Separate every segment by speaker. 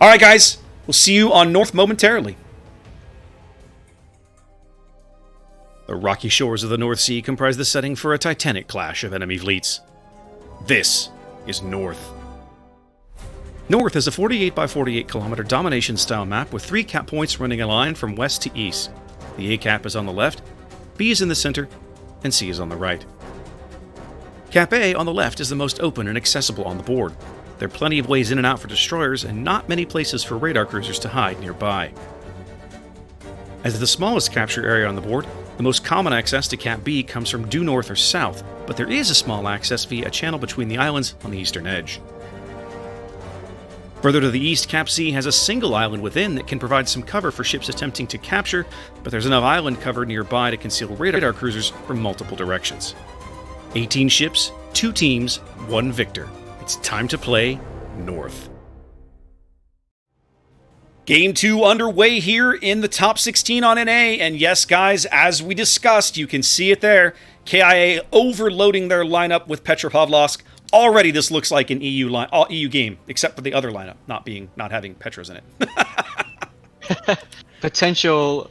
Speaker 1: All right, guys. We'll see you on North momentarily. The rocky shores of the North Sea comprise the setting for a titanic clash of enemy fleets. This is North. North is a 48 by 48 kilometer domination-style map with 3 cap points running a line from west to east. The A cap is on the left, B is in the center, and C is on the right. Cap A on the left is the most open and accessible on the board. There are plenty of ways in and out for destroyers and not many places for radar cruisers to hide nearby. As the smallest capture area on the board, the most common access to Cap B comes from due north or south, but there is a small access via a channel between the islands on the eastern edge. Further to the east, Cap C has a single island within that can provide some cover for ships attempting to capture, but there's enough island cover nearby to conceal radar cruisers from multiple directions. 18 ships, 2 teams, 1 victor. It's time to play North. Game 2 underway here in the top 16 on NA, and yes, guys, as we discussed, you can see it there. KIA overloading their lineup with Petropavlovsk. Already, this looks like an EU game, except for the other lineup not having Petros in it.
Speaker 2: Potential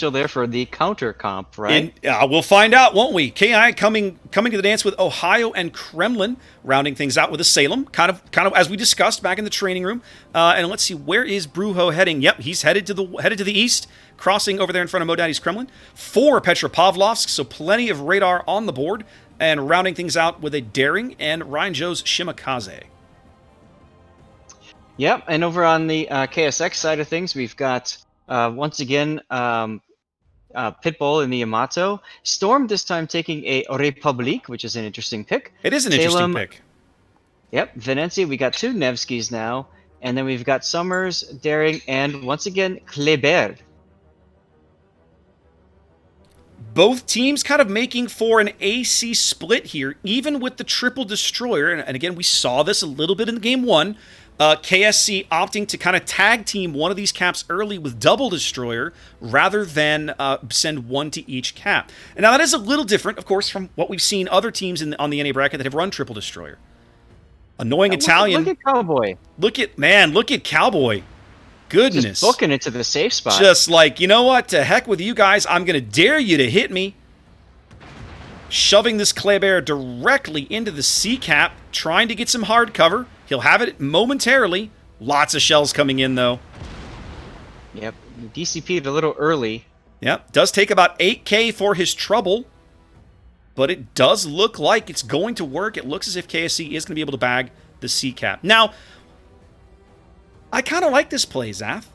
Speaker 2: there for the counter comp, right?
Speaker 1: And, we'll find out, won't we? KI coming to the dance with Ohio and Kremlin, rounding things out with a Salem, kind of as we discussed back in the training room. And let's see, where is Brujo heading? Yep, he's headed to the east, crossing over there in front of Modaddy's Kremlin. 4 Petropavlovsk, so plenty of radar on the board, and rounding things out with a Daring and Ryan Joe's Shimakaze.
Speaker 2: Yep, and over on the KSX side of things, we've got once again Pitbull in the Yamato. Storm this time taking a Republique, which is an interesting pick.
Speaker 1: It is an interesting pick.
Speaker 2: Yep, Venezia, we got 2 Nevskis now, and then we've got Summers, Daring, and once again Kleber.
Speaker 1: Both teams kind of making for an AC split here, even with the triple destroyer. And again, we saw this a little bit in game 1. KSC opting to kind of tag team one of these caps early with double destroyer rather than send 1 to each cap. And now that is a little different, of course, from what we've seen other teams on the NA bracket that have run triple destroyer. Annoying Italian.
Speaker 2: Look at Cowboy.
Speaker 1: Look at Cowboy. Goodness.
Speaker 2: Just booking it to the safe spot.
Speaker 1: Just like, you know what? To heck with you guys. I'm going to dare you to hit me. Shoving this Kleber directly into the C cap, trying to get some hard cover. He'll have it momentarily. Lots of shells coming in, though.
Speaker 2: Yep. DCP'd a little early.
Speaker 1: Yep. Does take about 8K for his trouble. But it does look like it's going to work. It looks as if KSC is going to be able to bag the C cap. Now, I kind of like this play, Zath.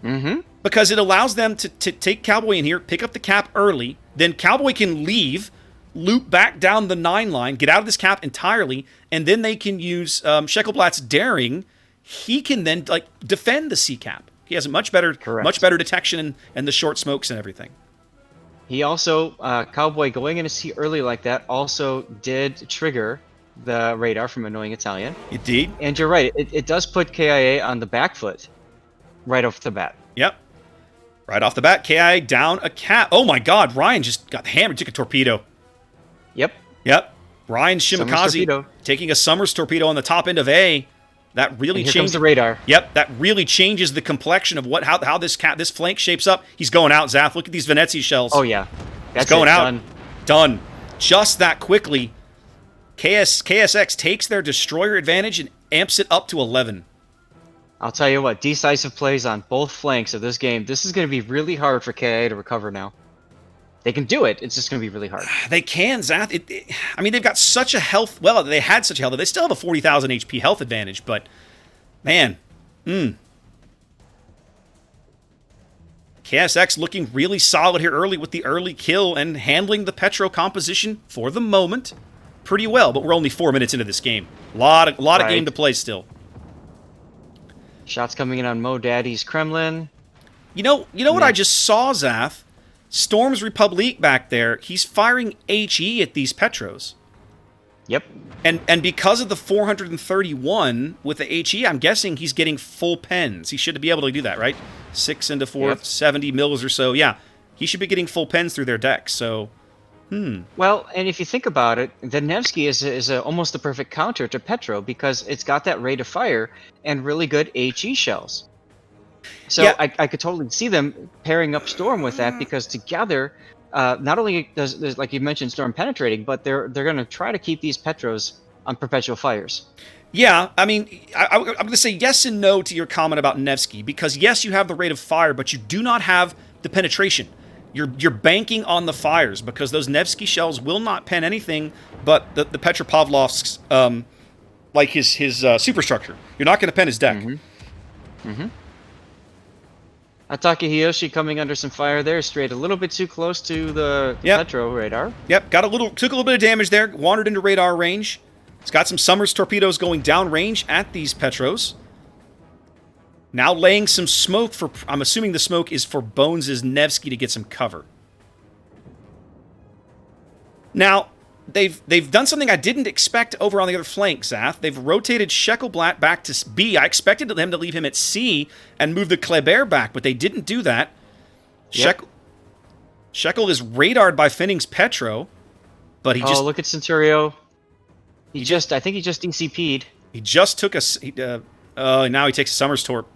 Speaker 2: Mm-hmm.
Speaker 1: Because it allows them to take Cowboy in here, pick up the cap early, then Cowboy can leave, loop back down the 9 line, get out of this cap entirely, and then they can use Sheckelblatt's Daring. He can then defend the C cap. He has a much better detection and the short smokes and everything.
Speaker 2: He also, Cowboy going into C early like that also did trigger the radar from Annoying Italian.
Speaker 1: Indeed.
Speaker 2: And you're right, it does put KIA on the back foot right off the bat.
Speaker 1: Yep. Right off the bat, KIA down a cap. Oh my god, Ryan just got hammered, took a torpedo.
Speaker 2: Yep.
Speaker 1: Ryan Shimakaze taking a Summers torpedo on the top end of A. That really changed
Speaker 2: the radar.
Speaker 1: Yep, that really changes the complexion of how this flank shapes up. He's going out, Zath. Look at these Venezia shells.
Speaker 2: Oh yeah.
Speaker 1: That's going out. Done. Just that quickly. KSX takes their destroyer advantage and amps it up to 11.
Speaker 2: I'll tell you what, decisive plays on both flanks of this game. This is going to be really hard for KIA to recover now. They can do it. It's just going to be really hard.
Speaker 1: They can, Zath. I mean, they've got such a health... Well, they had such a health... They still have a 40,000 HP health advantage, but... Man. KSX looking really solid here early with the early kill and handling the Petro composition for the moment pretty well, but we're only 4 minutes into this game. A lot of game to play still.
Speaker 2: Shots coming in on Modaddy's Kremlin.
Speaker 1: You know what I just saw, Zath? Storm's Republique back there, he's firing HE at these Petros.
Speaker 2: Yep.
Speaker 1: And because of the 431 with the HE, I'm guessing he's getting full pens. He should be able to do that, right? 6 into 4, 70 mils or so. Yeah, he should be getting full pens through their decks. So,
Speaker 2: Well, and if you think about it, the Nevsky is almost the perfect counter to Petro because it's got that rate of fire and really good HE shells. So
Speaker 1: Yeah.
Speaker 2: I could totally see them pairing up Storm with that because together, not only does there's like you mentioned Storm penetrating, but they're going to try to keep these Petros on perpetual fires.
Speaker 1: Yeah, I mean, I'm going to say yes and no to your comment about Nevsky, because yes, you have the rate of fire, but you do not have the penetration. You're banking on the fires, because those Nevsky shells will not pen anything but the Petropavlovsk's, like his superstructure. You're not going to pen his deck.
Speaker 2: Atake Hiyoshi coming under some fire there, strayed a little bit too close to the Petro radar.
Speaker 1: Yep, took a little bit of damage there, wandered into radar range. It's got some Summers torpedoes going downrange at these Petros. Now laying some smoke for... I'm assuming the smoke is for Bones' Nevsky to get some cover. Now, they've done something I didn't expect over on the other flank, Zath. They've rotated Shekelblatt back to B. I expected them to leave him at C and move the Kleber back, but they didn't do that.
Speaker 2: Yep.
Speaker 1: Shekel is radared by Finning's Petro, but he just...
Speaker 2: Oh, look at Centurio. I think he just DCP'd.
Speaker 1: He just took a... now he takes a Summers Torp.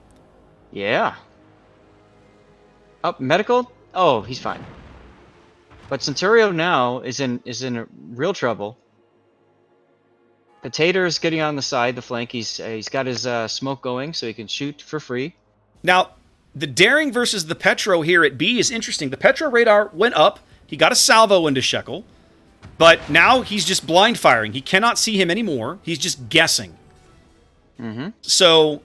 Speaker 2: Yeah. Up medical? Oh, he's fine. But Centurio now is in real trouble. Potato's getting on the side, the flank. He's got his smoke going, so he can shoot for free.
Speaker 1: Now, the Daring versus the Petro here at B is interesting. The Petro radar went up. He got a salvo into Shekel. But now he's just blind firing. He cannot see him anymore. He's just guessing. So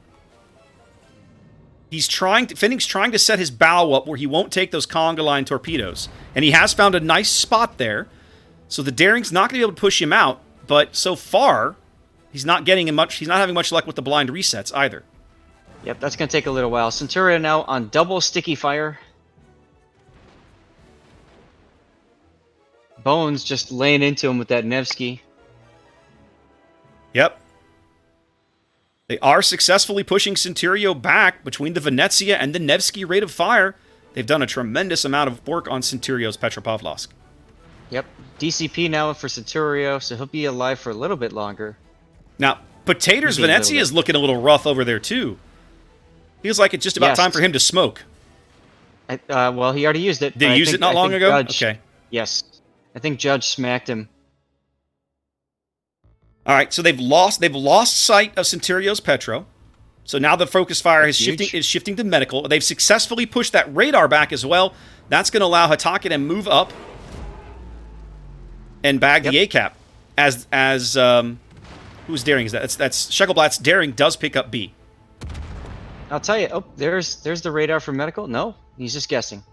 Speaker 1: Finning's trying to set his bow up where he won't take those conga line torpedoes. And he has found a nice spot there. So the Daring's not going to be able to push him out. But so far, he's not having much luck with the blind resets either.
Speaker 2: Yep, that's going to take a little while. Centurio now on double sticky fire. Bones just laying into him with that Nevsky.
Speaker 1: Yep. They are successfully pushing Centurio back between the Venezia and the Nevsky rate of fire. They've done a tremendous amount of work on Centurio's Petropavlovsk.
Speaker 2: Yep. DCP now for Centurio, so he'll be alive for a little bit longer.
Speaker 1: Now, Potato's Venezia is looking a little rough over there, too. Feels like it's just about time for him to smoke.
Speaker 2: Well, he already used it.
Speaker 1: Did he use it not long ago? Okay.
Speaker 2: Yes. I think Judge smacked him.
Speaker 1: All right, so they've lost sight of Centurio's Petro. So now the focus fire is shifting to medical. They've successfully pushed that radar back as well. That's going to allow Hatake to move up and bag the A-cap. Whose Daring is that? That's Shekelblatt's Daring does pick up B.
Speaker 2: I'll tell you. Oh, there's the radar for medical. No, he's just guessing.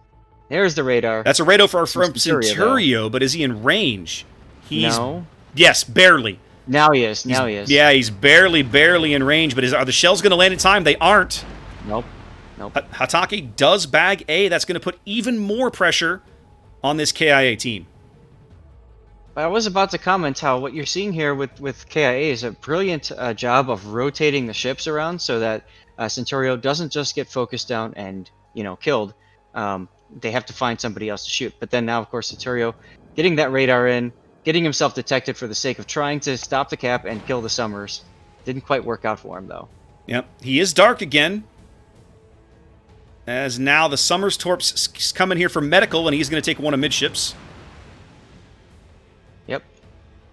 Speaker 2: There's the radar.
Speaker 1: That's a radar from Centurio, but is he in range?
Speaker 2: No.
Speaker 1: Yes, barely.
Speaker 2: Now he is. Now he is.
Speaker 1: Yeah, he's barely in range, but are the shells going to land in time? They aren't.
Speaker 2: Nope.
Speaker 1: Hatake does bag A. That's going to put even more pressure on this KIA team.
Speaker 2: I was about to comment how what you're seeing here with KIA is a brilliant job of rotating the ships around so that Centurio doesn't just get focused down and, killed. They have to find somebody else to shoot. But then now, of course, Centurio getting that radar in, getting himself detected for the sake of trying to stop the cap and kill the Summers. Didn't quite work out for him, though.
Speaker 1: Yep, he is dark again. As now the Summers Torp's coming here for medical, and he's going to take one of midships.
Speaker 2: Yep.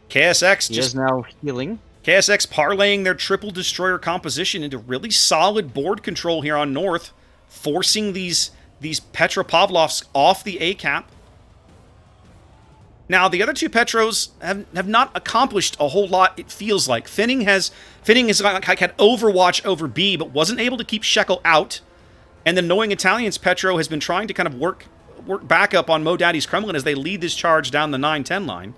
Speaker 1: KSX
Speaker 2: he is now healing.
Speaker 1: KSX parlaying their triple destroyer composition into really solid board control here on North, forcing these Petropavlovs off the A-cap. Now, the other two Petros have not accomplished a whole lot, it feels like. Finning has had Overwatch over B, but wasn't able to keep Shekel out. And the Knowing Italians Petro has been trying to kind of work back up on Mo Daddy's Kremlin as they lead this charge down the 9-10 line.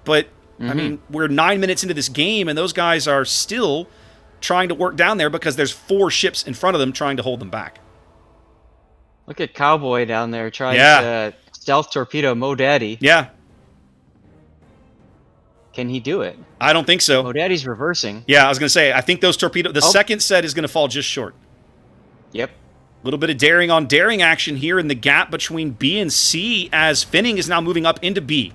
Speaker 1: But, I mean, we're 9 minutes into this game, and those guys are still trying to work down there because there's 4 ships in front of them trying to hold them back.
Speaker 2: Look at Cowboy down there trying to stealth torpedo Mo Daddy.
Speaker 1: Yeah.
Speaker 2: Can he do it?
Speaker 1: I don't think so.
Speaker 2: Mo Daddy's reversing.
Speaker 1: Yeah, I was going to say, I think those torpedoes... The second set is going to fall just short.
Speaker 2: Yep.
Speaker 1: A little bit of daring on daring action here in the gap between B and C as Finning is now moving up into B.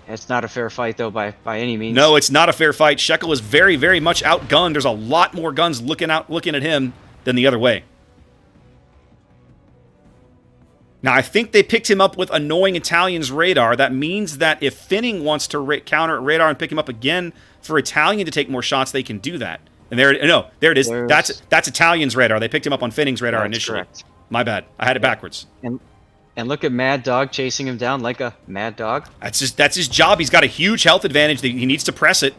Speaker 2: It's not a fair fight, though, by any means.
Speaker 1: No, it's not a fair fight. Shekel is very, very much outgunned. There's a lot more guns looking at him than the other way. Now, I think they picked him up with Annoying Italian's radar. That means that if Finning wants to counter radar and pick him up again for Italian to take more shots, they can do that. And there it is. That's Italian's radar. They picked him up on Finning's radar initially. Correct. My bad. I had it backwards.
Speaker 2: And look at Mad Dog chasing him down like a mad dog.
Speaker 1: That's his job. He's got a huge health advantage. He needs to press it.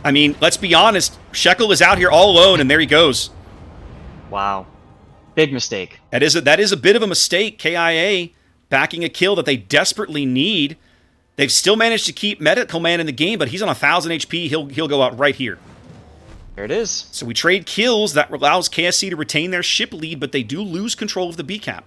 Speaker 1: I mean, let's be honest. Shekel is out here all alone, and there he goes.
Speaker 2: Wow. Big mistake.
Speaker 1: That is a bit of a mistake. KIA backing a kill that they desperately need. They've still managed to keep Medical Man in the game, but he's on 1,000 HP. He'll go out right here.
Speaker 2: There it is.
Speaker 1: So we trade kills. That allows KSC to retain their ship lead, but they do lose control of the B cap.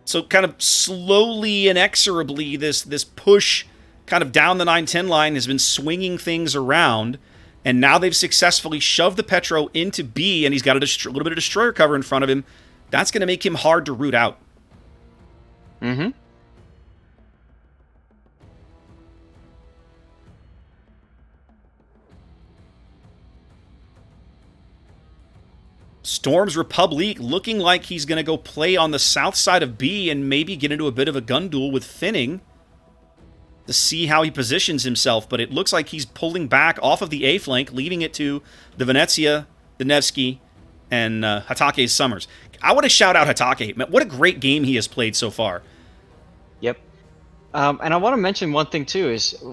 Speaker 1: So kind of slowly, inexorably, this push kind of down the 9-10 line has been swinging things around, and now they've successfully shoved the Petro into B, and he's got a little bit of destroyer cover in front of him. That's going to make him hard to root out.
Speaker 2: Mm-hmm.
Speaker 1: Storm's Republic looking like he's going to go play on the south side of B and maybe get into a bit of a gun duel with Finning to see how he positions himself, but it looks like he's pulling back off of the A flank, leaving it to the Venezia, the Nevsky, and Hatake's Summers. I want to shout out Hatake. What a great game he has played so far.
Speaker 2: Yep. And I want to mention one thing, too, is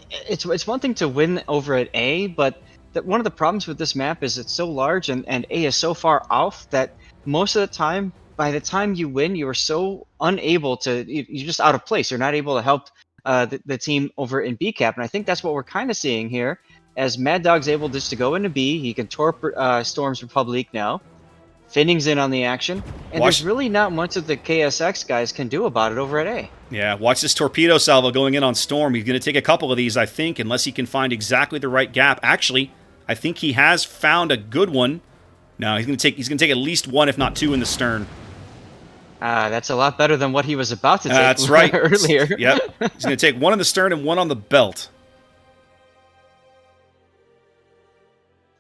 Speaker 2: it's one thing to win over at A, but one of the problems with this map is it's so large and A is so far off that most of the time, by the time you win, you are so unable to, you're just out of place. You're not able to help the team over in B cap. And I think that's what we're kind of seeing here. As Mad Dog's able just to go into B, he can torp Storm's Republic now. Finning's in on the action. And there's really not much that the KSX guys can do about it over at A.
Speaker 1: Yeah, watch this torpedo salvo going in on Storm. He's going to take a couple of these, I think, unless he can find exactly the right gap. Actually, I think he has found a good one. No, he's going to take at least one, if not two, in the stern.
Speaker 2: That's a lot better than what he was about to take
Speaker 1: that's right.
Speaker 2: earlier.
Speaker 1: Yep. He's going to take one in the stern and one on the belt.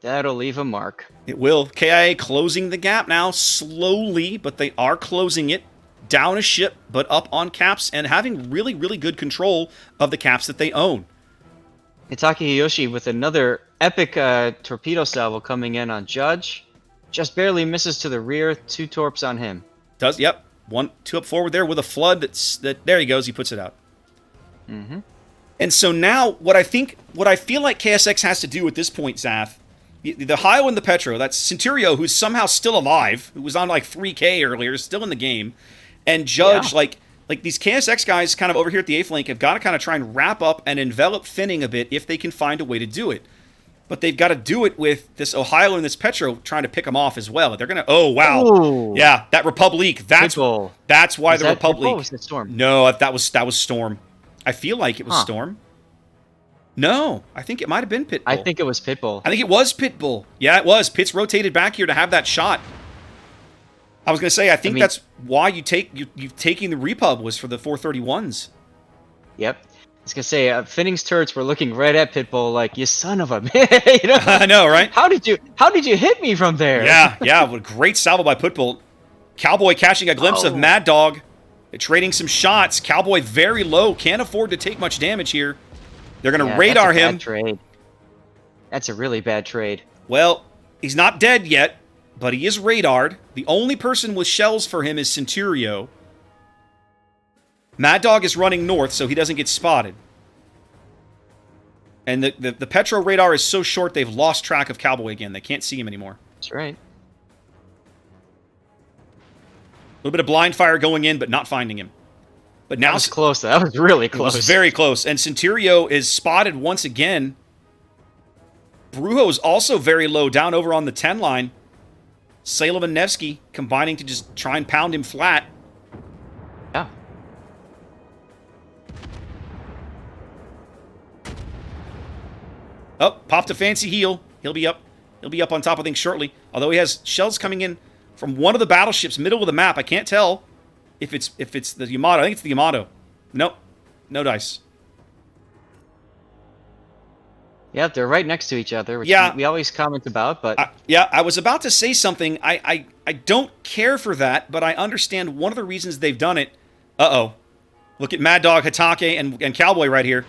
Speaker 2: That'll leave a mark.
Speaker 1: It will. KIA closing the gap now, slowly, but they are closing it. Down a ship, but up on caps, and having really, really good control of the caps that they own.
Speaker 2: Hitaki Hiyoshi with another epic torpedo salvo coming in on Judge. Just barely misses to the rear. 2 torps on him.
Speaker 1: Yep. 2 up forward there with a flood. There he goes. He puts it out.
Speaker 2: Mm-hmm.
Speaker 1: And so now, what I feel like KSX has to do at this point, Zaf, the Hio and the Petro, that's Centurio, who's somehow still alive, who was on like 3K earlier, still in the game, and Judge, like these KSX guys kind of over here at the A flank have got to kind of try and wrap up and envelop Finning a bit if they can find a way to do it. But they've got to do it with this Ohio and this Petro trying to pick them off as well. They're going to, oh, wow.
Speaker 2: Ooh.
Speaker 1: Yeah, that Republic, that's why the Republic.
Speaker 2: Was it Storm?
Speaker 1: No, that was Storm. I feel like it was Storm. No, I think it might have been Pitbull.
Speaker 2: I think it was Pitbull.
Speaker 1: I think it was Pitbull. Yeah, it was. Pitts rotated back here to have that shot. I was going to say, I think that's why you've taking the repub was for the 431s.
Speaker 2: Yep. I was going to say, Finning's turrets were looking right at Pitbull like, you son of a... you know?
Speaker 1: I know, right?
Speaker 2: How did you hit me from there?
Speaker 1: Yeah. What a great salvo by Pitbull. Cowboy catching a glimpse of Mad Dog. They're trading some shots. Cowboy very low. Can't afford to take much damage here. They're going to radar him.
Speaker 2: Trade. That's a really bad trade.
Speaker 1: Well, he's not dead yet, but he is radared. The only person with shells for him is Centurio. Mad Dog is running north, so he doesn't get spotted. And the Petro radar is so short, they've lost track of Cowboy again. They can't see him anymore.
Speaker 2: That's right.
Speaker 1: A little bit of blind fire going in, but not finding him. But now
Speaker 2: that was close. That was really close.
Speaker 1: It was very close. And Centurio is spotted once again. Brujo is also very low, down over on the 10 line. Salem and Nevsky combining to just try and pound him flat.
Speaker 2: Yeah.
Speaker 1: Oh, popped a fancy heal. He'll be up on top of things shortly. Although he has shells coming in from one of the battleships, middle of the map. I can't tell if it's the Yamato. I think it's the Yamato. Nope. No dice.
Speaker 2: Yep, they're right next to each other, which
Speaker 1: Yeah.
Speaker 2: we always comment about, but...
Speaker 1: Yeah, I was about to say something. I don't care for that, but I understand one of the reasons they've done it. Uh-oh. Look at Mad Dog, Hatake, and Cowboy right here.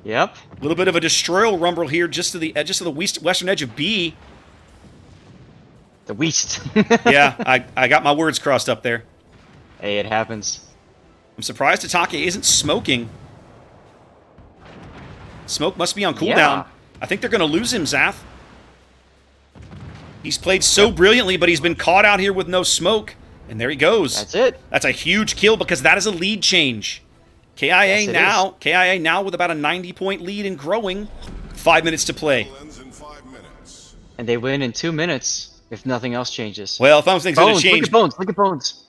Speaker 2: Yep.
Speaker 1: A little bit of a destroyal rumble here just to the western edge of B.
Speaker 2: The West.
Speaker 1: Yeah, I got my words crossed up there.
Speaker 2: Hey, it happens.
Speaker 1: I'm surprised Hatake isn't smoking. Smoke must be on cooldown.
Speaker 2: Yeah.
Speaker 1: I think they're going to lose him, Zath. He's played so brilliantly, but he's been caught out here with no smoke. And there he goes.
Speaker 2: That's it.
Speaker 1: That's a huge kill because that is a lead change. KIA
Speaker 2: Yes,
Speaker 1: KIA now with about a 90-point lead and growing. 5 minutes to play.
Speaker 2: And they win in 2 minutes if nothing else changes.
Speaker 1: Well, if something's going to change...
Speaker 2: Look at Bones. Look at Bones.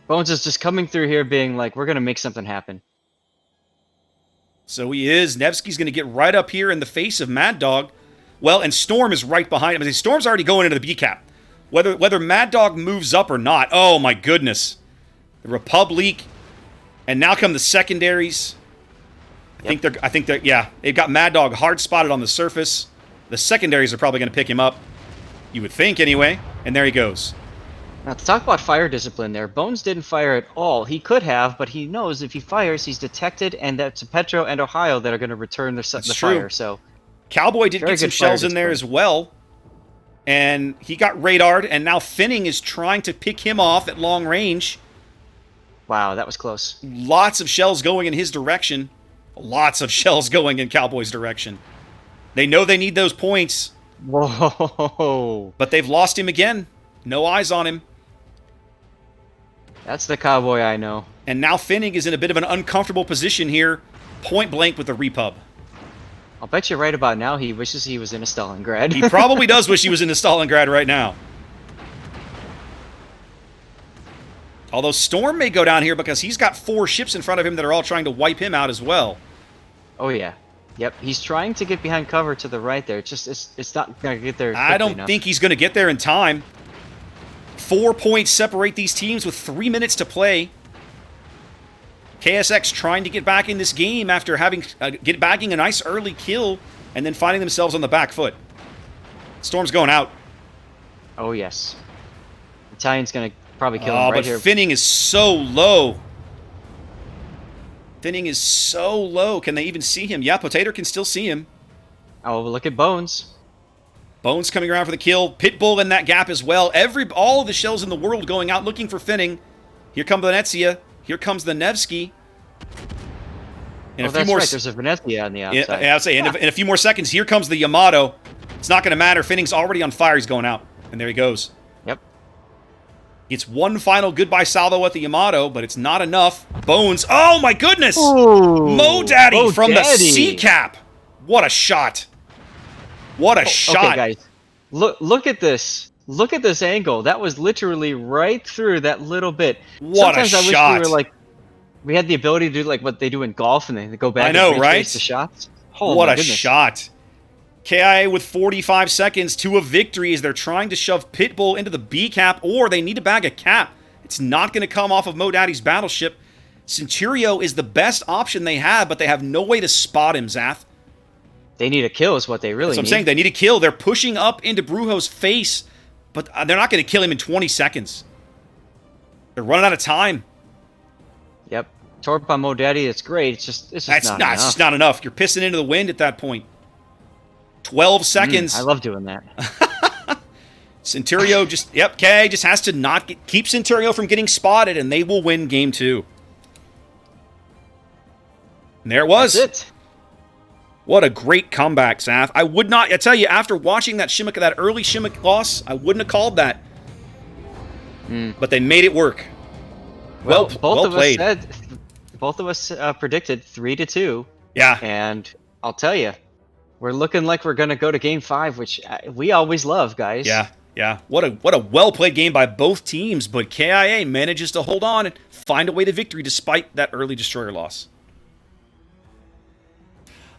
Speaker 2: Bones is just coming through here being like, we're going to make something happen.
Speaker 1: So he is. Nevsky's going to get right up here in the face of Mad Dog. Well, and Storm is right behind him. I mean, Storm's already going into the B cap. Whether Mad Dog moves up or not. Oh, my goodness. The Republic. And now come the secondaries. I think they're yeah, they've got Mad Dog hard spotted on the surface. The secondaries are probably going to pick him up. You would think anyway. And there he goes.
Speaker 2: Now, to talk about fire discipline there, Bones didn't fire at all. He could have, but he knows if he fires, he's detected, and that's Petro and Ohio that are going to return the fire. So,
Speaker 1: Cowboy did get some shells in there as well, and he got radared, and now Finning is trying to pick him off at long range.
Speaker 2: Wow, that was close.
Speaker 1: Lots of shells going in his direction. Lots of shells going in Cowboy's direction. They know they need those points.
Speaker 2: Whoa.
Speaker 1: But they've lost him again. No eyes on him.
Speaker 2: That's the Cowboy I know.
Speaker 1: And now Finning is in a bit of an uncomfortable position here, point blank with the Repub.
Speaker 2: I'll bet you right about now he wishes he was in a Stalingrad.
Speaker 1: He probably does wish he was in a Stalingrad right now. Although Storm may go down here because he's got 4 ships in front of him that are all trying to wipe him out as well.
Speaker 2: Oh, yeah. Yep, he's trying to get behind cover to the right there. It's not going to get there
Speaker 1: I don't
Speaker 2: enough.
Speaker 1: think he's going to get there in time. 4 points separate these teams with 3 minutes to play. KSX trying to get back in this game after bagging a nice early kill and then finding themselves on the back foot. Storm's going out.
Speaker 2: Oh, yes. Italian's going to probably kill him right here.
Speaker 1: But Finning is so low. Finning is so low. Can they even see him? Yeah, Potato can still see him.
Speaker 2: Oh, look at Bones.
Speaker 1: Bones coming around for the kill. Pitbull in that gap as well. All of the shells in the world going out looking for Finning. Here comes the Venezia. Here comes the Nevsky.
Speaker 2: And that's right. There's a Venezia on the outside.
Speaker 1: Yeah, I'd say in a few more seconds, here comes the Yamato. It's not going to matter. Finning's already on fire. He's going out. And there he goes.
Speaker 2: Yep.
Speaker 1: It's one final goodbye salvo at the Yamato, but it's not enough. Bones. Oh, my goodness!
Speaker 2: Ooh,
Speaker 1: Mo Daddy from the C cap. What a shot. What a shot.
Speaker 2: Okay, guys. Look at this. Look at this angle. That was literally right through that little bit.
Speaker 1: What
Speaker 2: Sometimes
Speaker 1: a
Speaker 2: I wish
Speaker 1: shot.
Speaker 2: we were like, we had the ability to do like what they do in golf and they go back
Speaker 1: I know,
Speaker 2: and
Speaker 1: right?
Speaker 2: retrace the shots. Oh,
Speaker 1: what
Speaker 2: my
Speaker 1: a
Speaker 2: goodness.
Speaker 1: shot. KIA with 45 seconds to a victory as they're trying to shove Pitbull into the B cap, or they need to bag a cap. It's not going to come off of Mo Daddy's battleship. Centurio is the best option they have, but they have no way to spot him, Zath.
Speaker 2: They need a kill is what they really
Speaker 1: That's what I'm
Speaker 2: need.
Speaker 1: saying. They need a kill. They're pushing up into Brujo's face, but they're not going to kill him in 20 seconds. They're running out of time.
Speaker 2: Yep. Torp on Mo Daddy, it's great. It's just not enough.
Speaker 1: It's just not enough. You're pissing into the wind at that point. 12 seconds.
Speaker 2: I love doing that.
Speaker 1: Centurio just has to not keep Centurio from getting spotted, and they will win game 2. And there it was.
Speaker 2: That's it.
Speaker 1: What a great comeback, Saf. I tell you, after watching that early Shimmick loss, I wouldn't have called that. But they made it work. Well played.
Speaker 2: Both of us predicted 3-2.
Speaker 1: Yeah.
Speaker 2: And I'll tell you, we're looking like we're going to go to game 5, which we always love, guys.
Speaker 1: Yeah. What a well-played game by both teams, but KIA manages to hold on and find a way to victory despite that early destroyer loss.